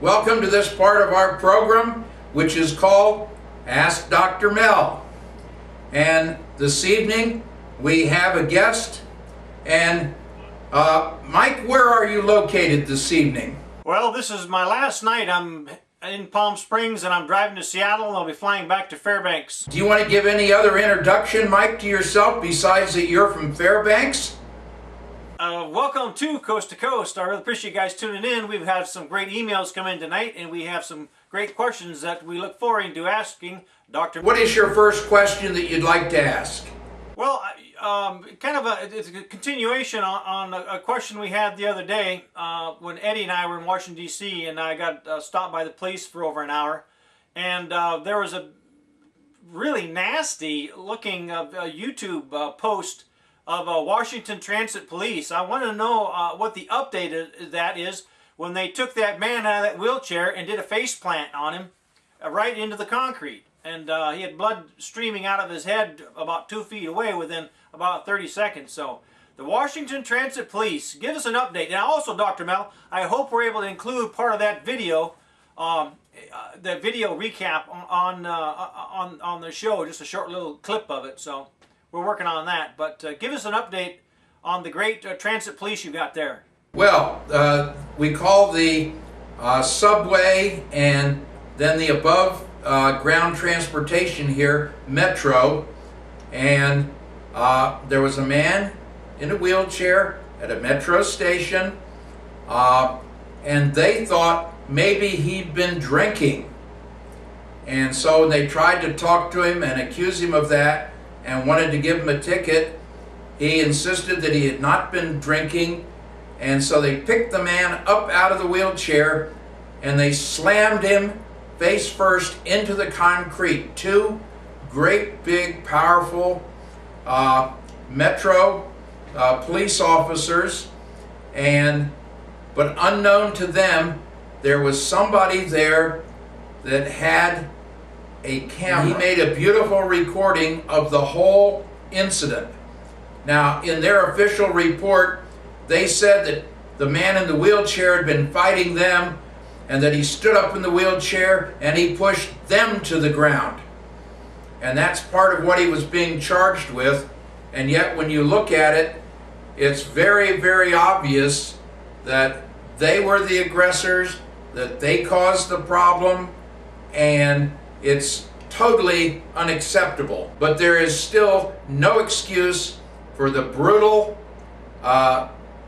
Welcome to this part of our program, which is called Ask Dr. Mel. And this evening we have a guest. And Mike, where are you located this evening? Well, this is my last night. I'm in Palm Springs and I'm driving to Seattle and I'll be flying back to Fairbanks. Do you want to give any other introduction, Mike, to yourself besides that you're from Fairbanks? Welcome to Coast to Coast. I really appreciate you guys tuning in. We've had some great emails come in tonight and we have some great questions that we look forward to asking Dr. What is your first question that you'd like to ask? Well, it's a continuation on a question we had the other day when Eddie and I were in Washington, D.C. and I got stopped by the police for over an hour. And there was a really nasty looking YouTube post of Washington Transit Police. I want to know what the update of that is when they took that man out of that wheelchair and did a face plant on him right into the concrete. And he had blood streaming out of his head about 2 feet away within about 30 seconds. So the Washington Transit Police, give us an update. And also, Dr. Mel, I hope we're able to include part of that video, the video recap on the show, just a short little clip of it. So we're working on that. But give us an update on the great transit police you got there. Well, we call the subway and then the above ground transportation here Metro, and there was a man in a wheelchair at a Metro station, and they thought maybe he'd been drinking, and so they tried to talk to him and accuse him of that and wanted to give him a ticket. He insisted that he had not been drinking, and so they picked the man up out of the wheelchair and they slammed him face first into the concrete. Two great big powerful Metro police officers, but unknown to them there was somebody there that had a camera. He made a beautiful recording of the whole incident. Now, in their official report, they said that the man in the wheelchair had been fighting them and that he stood up in the wheelchair and he pushed them to the ground. And that's part of what he was being charged with. And yet when you look at it, it's very, very obvious that they were the aggressors, that they caused the problem, and it's totally unacceptable. But there is still no excuse for the brutal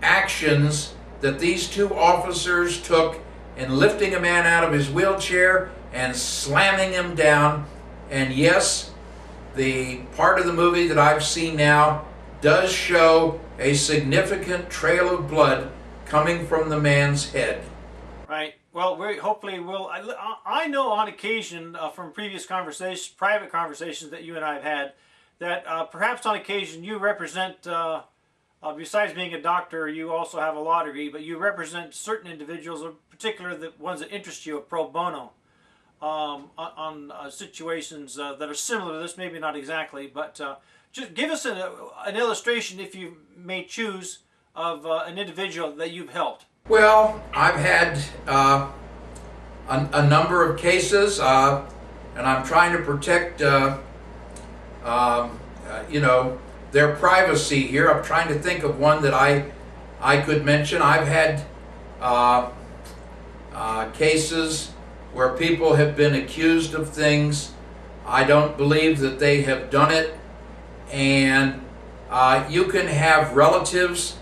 actions that these two officers took in lifting a man out of his wheelchair and slamming him down. And yes, the part of the movie that I've seen now does show a significant trail of blood coming from the man's head. Right. Well, hopefully we'll. I know on occasion from previous conversations, private conversations that you and I have had, that perhaps on occasion you represent, besides being a doctor, you also have a law degree, but you represent certain individuals, in particular the ones that interest you, pro bono, on situations that are similar to this, maybe not exactly, but just give us an illustration, if you may choose, of an individual that you've helped. Well, I've had a number of cases, and I'm trying to protect, their privacy here. I'm trying to think of one that I could mention. I've had cases where people have been accused of things. I don't believe that they have done it, and you can have relatives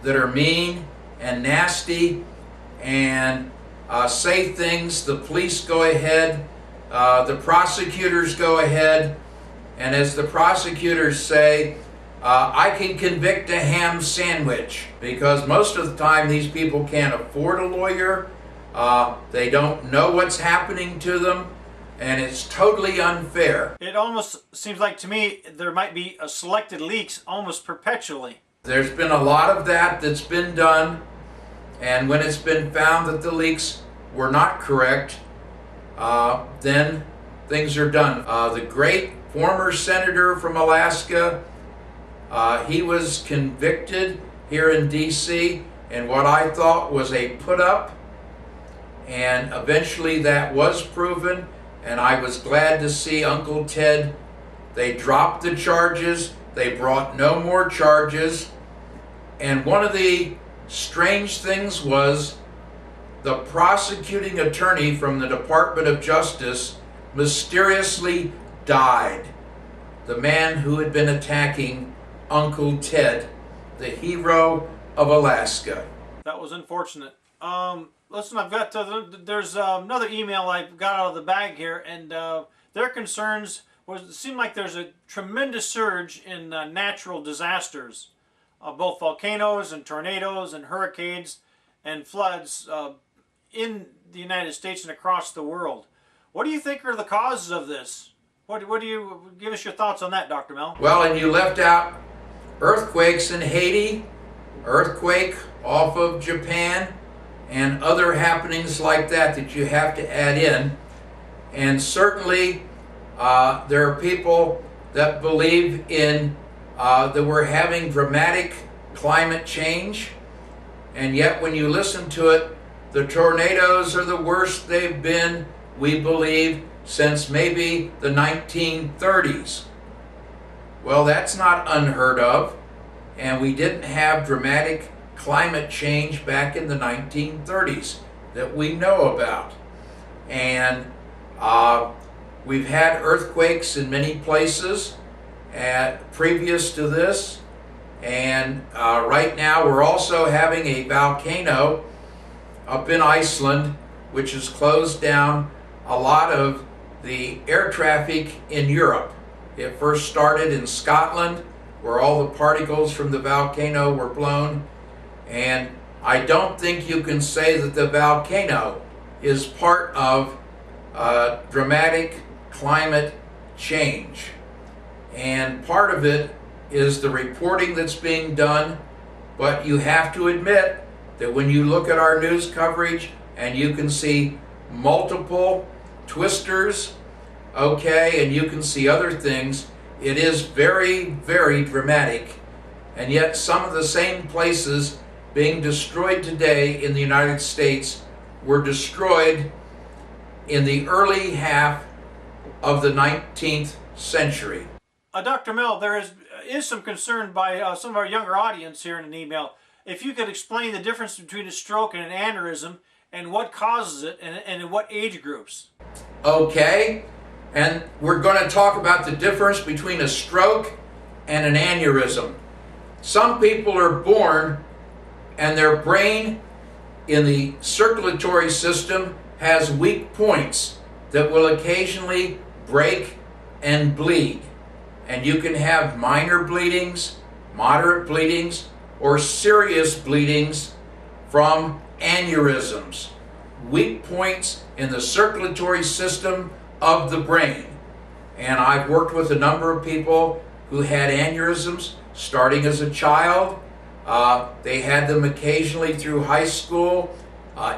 that are mean and nasty and say things. The police go ahead, the prosecutors go ahead, and as the prosecutors say, I can convict a ham sandwich, because most of the time these people can't afford a lawyer, they don't know what's happening to them, and it's totally unfair. It almost seems like to me there might be a selected leaks almost perpetually. There's been a lot of that that's been done, and when it's been found that the leaks were not correct, then things are done. The great former senator from Alaska, he was convicted here in D.C. in what I thought was a put-up, And eventually that was proven, and I was glad to see Uncle Ted. They dropped the charges. They brought no more charges. And one of the strange things was the prosecuting attorney from the Department of Justice mysteriously died. The man who had been attacking Uncle Ted, the hero of Alaska. That was unfortunate. Listen, I've got there's another email I got out of the bag here, and their concerns was it seemed like there's a tremendous surge in natural disasters, both volcanoes and tornadoes and hurricanes and floods in the United States and across the world. What do you think are the causes of this? What do you give us your thoughts on that, Dr. Mel? Well, and you left out earthquakes in Haiti, earthquake off of Japan, and other happenings like that you have to add in. And certainly there are people that believe in that we're having dramatic climate change, and yet when you listen to it, the tornadoes are the worst they've been, we believe, since maybe the 1930s. Well, that's not unheard of, and we didn't have dramatic climate change back in the 1930s that we know about. And we've had earthquakes in many places previous to this, and right now we're also having a volcano up in Iceland, which has closed down a lot of the air traffic in Europe. It first started in Scotland, where all the particles from the volcano were blown, and I don't think you can say that the volcano is part of dramatic climate change. And part of it is the reporting that's being done, but you have to admit that when you look at our news coverage and you can see multiple twisters, okay, and you can see other things, it is very, very dramatic. And yet some of the same places being destroyed today in the United States were destroyed in the early half of the 19th century. Dr. Mel, there is some concern by some of our younger audience here in an email. If you could explain the difference between a stroke and an aneurysm and what causes it and in what age groups. Okay, and we're going to talk about the difference between a stroke and an aneurysm. Some people are born and their brain in the circulatory system has weak points that will occasionally break and bleed. And you can have minor bleedings, moderate bleedings, or serious bleedings from aneurysms, weak points in the circulatory system of the brain. And I've worked with a number of people who had aneurysms starting as a child. They had them occasionally through high school,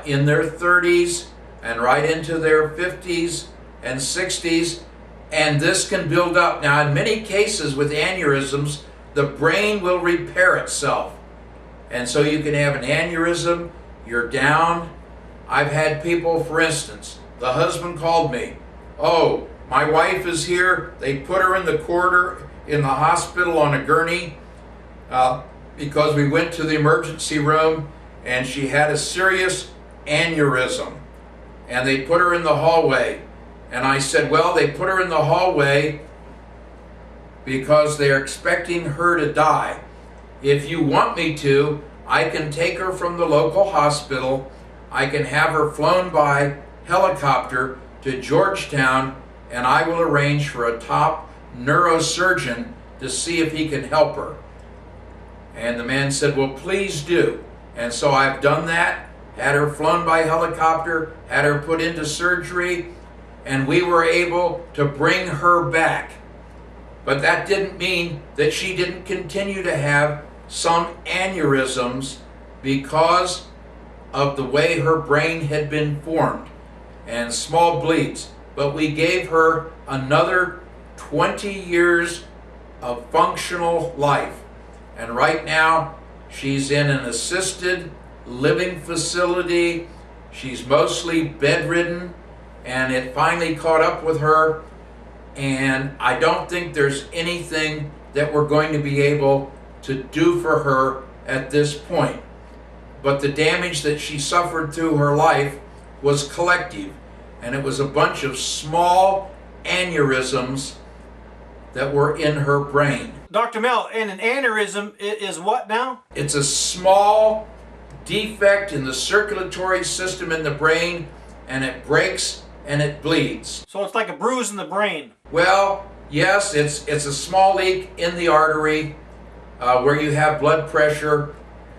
in their 30s, and right into their 50s and 60s. And this can build up. Now, in many cases with aneurysms, the brain will repair itself. And so you can have an aneurysm, you're down. I've had people, for instance, the husband called me, oh, my wife is here. They put her in the corridor in the hospital on a gurney because we went to the emergency room and she had a serious aneurysm. And they put her in the hallway. And I said, well, they put her in the hallway because they're expecting her to die. If you want me to, I can take her from the local hospital. I can have her flown by helicopter to Georgetown, and I will arrange for a top neurosurgeon to see if he can help her. And the man said, well, please do. And so I've done that, had her flown by helicopter, had her put into surgery, and we were able to bring her back. But that didn't mean that she didn't continue to have some aneurysms because of the way her brain had been formed and small bleeds. But we gave her another 20 years of functional life. And right now she's in an assisted living facility She's mostly bedridden, and it finally caught up with her, and I don't think there's anything that we're going to be able to do for her at this point. But the damage that she suffered through her life was collective, and it was a bunch of small aneurysms that were in her brain. Dr. Mel, and an aneurysm is what now? It's a small defect in the circulatory system in the brain, and it breaks and it bleeds. So it's like a bruise in the brain. Well, yes, it's a small leak in the artery where you have blood pressure,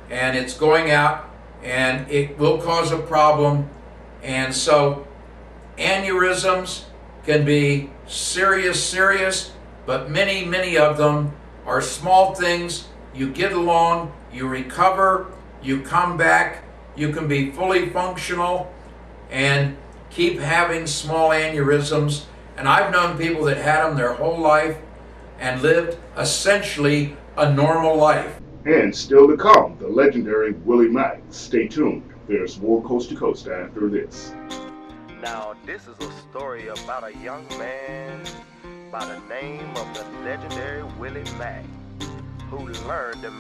and it's going out, and it will cause a problem. And so aneurysms can be serious, but many of them are small things. You get along, you recover, you come back, you can be fully functional and keep having small aneurysms. And I've known people that had them their whole life and lived essentially a normal life. And still to come, the legendary Willie Mack. Stay tuned. There's more Coast to Coast after this. Now, this is a story about a young man by the name of the legendary Willie Mack, who learned to